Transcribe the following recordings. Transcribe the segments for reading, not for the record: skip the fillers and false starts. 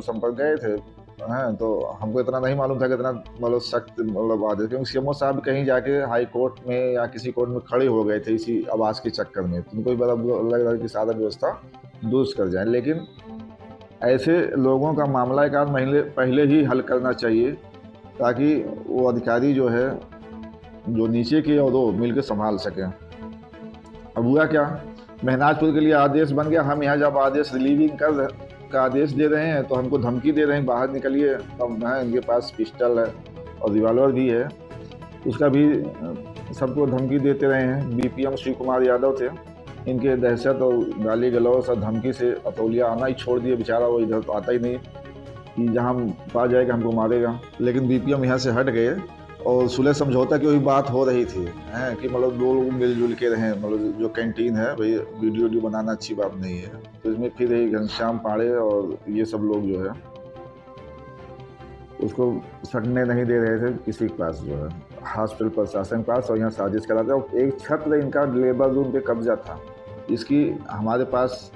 संपर्क गए थे हैं, तो हमको इतना नहीं मालूम था कि इतना मतलब सख्त मतलब आदेश, क्योंकि सीएमओ साहब कहीं जाके हाई कोर्ट में या किसी कोर्ट में खड़े हो गए थे इसी आवास के चक्कर में, तो उनको भी बड़ा लग रहा है कि सारा व्यवस्था दुरुस्त कर जाए। लेकिन ऐसे लोगों का मामला एक आध महीने पहले ही हल करना चाहिए, ताकि वो अधिकारी जो है, जो नीचे के और वो मिलकर संभाल सकें। अब हुआ क्या, महनाजपुर के लिए आदेश बन गया, हम यहाँ जब आदेश रिलीविंग का आदेश दे रहे हैं तो हमको धमकी दे रहे हैं बाहर निकलिए। अब है इनके पास पिस्टल है और रिवॉल्वर भी है, उसका भी सबको धमकी देते रहे हैं। बीपीएम श्री कुमार यादव थे, इनके दहशत और गाली गलौज और धमकी से अतौलिया आना ही छोड़ दिए, बेचारा वो इधर तो आता ही नहीं कि जहाँ पा जाएगा हमको मारेगा। लेकिन बीपीएम यहाँ से हट गए और सुलह समझौता की वही बात हो रही थी हैं कि मतलब दो लोग मिलजुल के रहें, मतलब जो कैंटीन है भाई, वीडियो बनाना अच्छी बात नहीं है। तो इसमें फिर यही घनश्याम पांडे और ये सब लोग जो है उसको सटने नहीं दे रहे थे किसी के पास, जो है हॉस्पिटल प्रशासन के पास, और यहाँ साजिश कराते। और एक छत्र इनका लेबर रूम पे कब्जा था, इसकी हमारे पास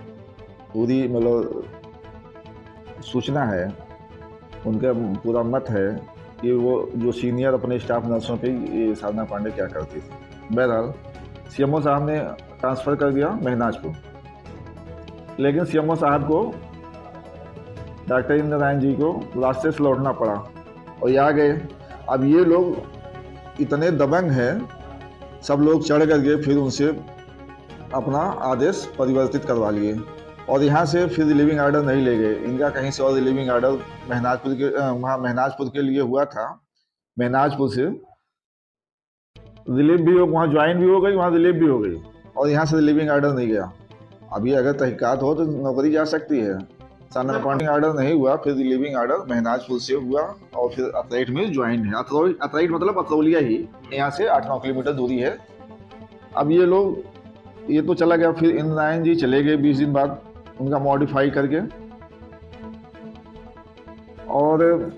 पूरी मतलब सूचना है, उनका पूरा मत है कि वो जो सीनियर अपने स्टाफ नर्सों पे ये साधना पांडे क्या करती थी। बहरहाल सीएमओ साहब ने ट्रांसफ़र कर दिया महनाजपुर, लेकिन सीएमओ साहब को, डॉक्टर इंद्र नारायण जी को रास्ते से लौटना पड़ा और ये आ गए। अब ये लोग इतने दबंग हैं, सब लोग चढ़ कर गए, फिर उनसे अपना आदेश परिवर्तित करवा लिए और यहाँ से फिर रिलीविंग ऑर्डर नहीं ले गए। इनका कहीं से और रिलीविंग ऑर्डर महनाजपुर के वहाँ महनाजपुर के लिए हुआ था, महनाजपुर से रिलीव भी हो, वहाँ ज्वाइन भी हो गई, वहाँ रिलीव भी हो गई, और यहाँ से रिलीविंग ऑर्डर नहीं गया। अभी अगर तहकीकात हो तो नौकरी जा सकती है। सन अपॉइंटिंग ऑर्डर नहीं हुआ, फिर रिलीविंग ऑर्डर महनाजपुर से हुआ और फिर अतरेट में ज्वाइन है। अतरेट मतलब अतरौलिया ही, यहाँ से 8-9 किलोमीटर दूरी है। अब ये लोग, ये तो चला गया, फिर इंद्र नारायण जी चले गए 20 दिन बाद उनका मॉडिफाई करके, और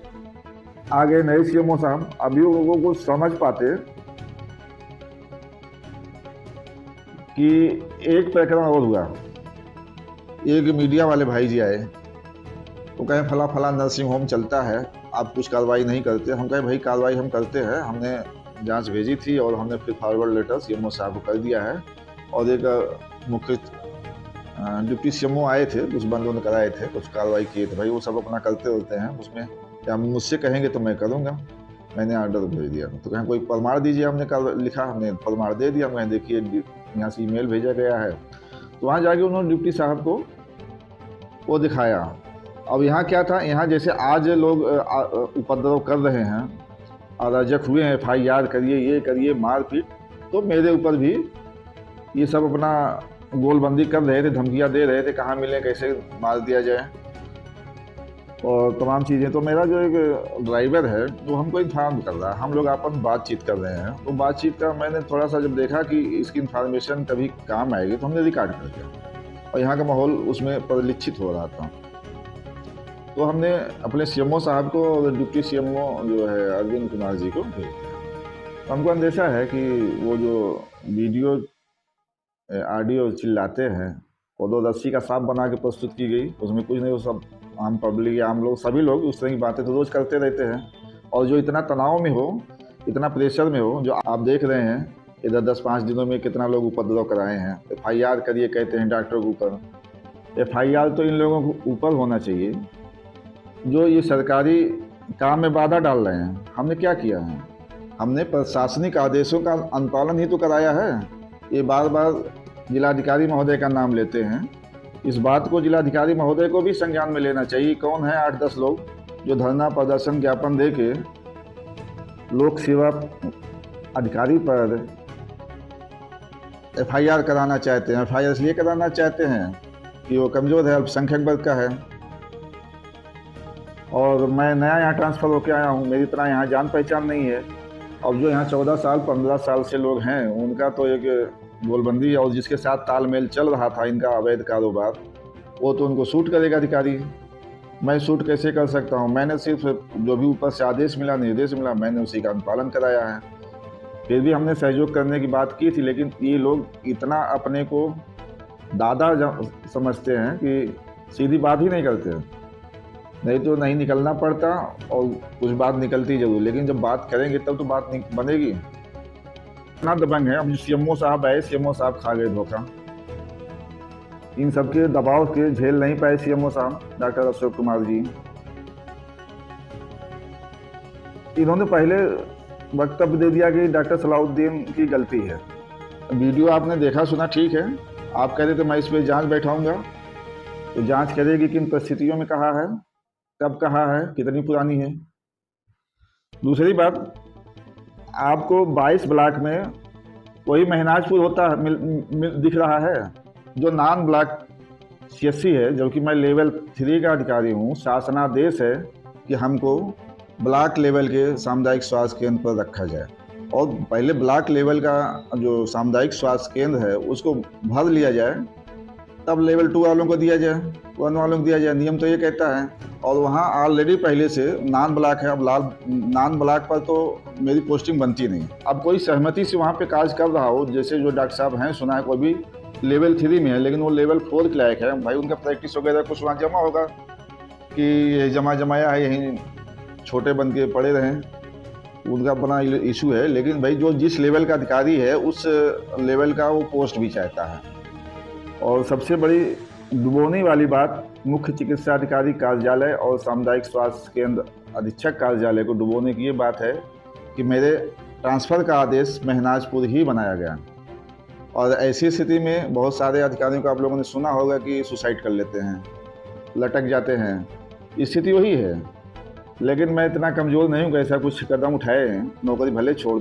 आगे नए सीएमओ साहब। अभी लोगों को समझ पाते कि एक प्रकरण और हुआ, एक मीडिया वाले भाई जी आए, वो कहें फला फला नर्सिंग होम चलता है, आप कुछ कार्रवाई नहीं करते। हम कहें भाई कार्रवाई हम करते हैं, हमने जांच भेजी थी और हमने फिर फॉरवर्ड लेटर सीएमओ साहब को कर दिया है, और एक मुख्य डिप्टी सीएमओ आए थे, कुछ बंदों ने कराए थे, कुछ कार्रवाई किए थे। भाई वो सब अपना करते होते हैं, उसमें क्या मुझसे कहेंगे तो मैं करूँगा, मैंने ऑर्डर भेज दिया। तो कहें कोई प्रमाण दीजिए, हमने लिखा, हमने प्रमाण दे दिया। मैं देखिए यहाँ से ईमेल भेजा गया है। तो वहाँ जाके उन्होंने डिप्टी साहब को वो दिखाया। अब यहाँ क्या था, यहाँ जैसे आज लोग उपद्रव कर रहे हैं, अराजक हुए हैं, FIR करिए, ये करिए, मारपीट, तो मेरे ऊपर भी ये सब अपना गोलबंदी कर रहे थे, धमकियाँ दे रहे थे, कहाँ मिले, कैसे मार दिया जाए और तमाम चीज़ें। तो मेरा जो एक ड्राइवर है वो हमको इन्फॉर्म कर रहा है, हम लोग आपस में बातचीत कर रहे हैं। तो बातचीत का मैंने थोड़ा सा जब देखा कि इसकी इन्फॉर्मेशन कभी काम आएगी, तो हमने रिकॉर्ड कर दिया और यहाँ का माहौल उसमें परिलक्षित हो रहा था। तो हमने अपने सीएमओ साहब को और डिप्टी सीएमओ जो है अरविंद कुमार जी को भेज दिया। हमको अंदेशा है कि वो जो वीडियो ऑडियो चिल्लाते हैं, वो 2 रस्सी का सांप बना के प्रस्तुत की गई, उसमें कुछ नहीं, वो सब आम पब्लिक, आम लोग, सभी लोग उस तरह की बातें तो रोज़ करते रहते हैं। और जो इतना तनाव में हो, इतना प्रेशर में हो, जो आप देख रहे हैं इधर 10-5 दिनों में कितना लोग उपद्रव कराए हैं। FIR करिए कहते हैं डॉक्टर के ऊपर। FIR तो इन लोगों के ऊपर होना चाहिए जो ये सरकारी काम में बाधा डाल रहे हैं। हमने क्या किया है, हमने प्रशासनिक आदेशों का अनुपालन ही तो कराया है। ये बार बार जिलाधिकारी महोदय का नाम लेते हैं, इस बात को जिलाधिकारी महोदय को भी संज्ञान में लेना चाहिए। कौन है 8-10 लोग जो धरना प्रदर्शन ज्ञापन दे के लोक सेवा अधिकारी पर FIR कराना चाहते हैं। FIR इसलिए कराना चाहते हैं कि वो कमज़ोर है, अल्पसंख्यक वर्ग का है, और मैं नया यहाँ ट्रांसफ़र होकर आया हूँ, मेरी तरह यहाँ जान पहचान नहीं है। अब जो यहाँ 14 साल 15 साल से लोग हैं, उनका तो एक गोलबंदी, और जिसके साथ तालमेल चल रहा था इनका अवैध कारोबार, वो तो उनको शूट करेगा अधिकारी। मैं शूट कैसे कर सकता हूँ? मैंने सिर्फ जो भी ऊपर से आदेश मिला, निर्देश मिला, मैंने उसी का अनुपालन कराया है। फिर भी हमने सहयोग करने की बात की थी, लेकिन ये लोग इतना अपने को दादा समझते हैं कि सीधी बात ही नहीं करते। नहीं तो नहीं निकलना पड़ता और कुछ बात निकलती जरूर, लेकिन जब बात करेंगे तब तो बात बनेगी। इतना दबंग है, अब सीएमओ साहब आए, सीएमओ साहब खा गए धोखा। इन सबके दबाव के झेल नहीं पाए सीएमओ साहब, डॉक्टर अशोक कुमार जी। इन्होंने पहले वक्तव्य दे दिया कि डॉक्टर सलाउद्दीन की गलती है। वीडियो आपने देखा सुना, ठीक है, आप कह रहे थे मैं इस पर जांच बैठाऊंगा, तो जांच करेगी किन परिस्थितियों में कहा है, कब कहा है, कितनी पुरानी है। दूसरी बात, आपको 22 ब्लॉक में वही महनाजपुर होता है दिख रहा है जो नॉन ब्लॉक सीएससी है, जबकि मैं लेवल 3 का अधिकारी हूँ। शासनादेश है कि हमको ब्लॉक लेवल के सामुदायिक स्वास्थ्य केंद्र पर रखा जाए, और पहले ब्लॉक लेवल का जो सामुदायिक स्वास्थ्य केंद्र है उसको भर लिया जाए, तब लेवल 2 वालों को दिया जाए, 1 वालों को दिया जाए। नियम तो ये कहता है। और वहाँ ऑलरेडी पहले से नॉन ब्लॉक है, अब नॉन ब्लॉक पर तो मेरी पोस्टिंग बनती नहीं। अब कोई सहमति से वहाँ पे कार्य कर रहा हो, जैसे जो डॉक्टर साहब हैं, सुना है कोई भी लेवल 3 में है लेकिन वो लेवल 4 के लायक है, भाई उनका प्रैक्टिस वगैरह कुछ वहाँ जमा होगा कि ये जमाया है, यहीं छोटे बन के पड़े रहें, उनका बना इशू है। लेकिन भाई जो जिस लेवल का अधिकारी है उस लेवल का वो पोस्ट भी चाहता है। और सबसे बड़ी डुबोने वाली बात, मुख्य चिकित्सा अधिकारी कार्यालय और सामुदायिक स्वास्थ्य केंद्र अधीक्षक कार्यालय को डुबोने की ये बात है कि मेरे ट्रांसफ़र का आदेश महनाजपुर ही बनाया गया। और ऐसी स्थिति में बहुत सारे अधिकारियों को आप लोगों ने सुना होगा कि सुसाइड कर लेते हैं, लटक जाते हैं, स्थिति वही है। लेकिन मैं इतना कमज़ोर नहीं हूँ कि ऐसा कुछ कदम उठाए, नौकरी भले छोड़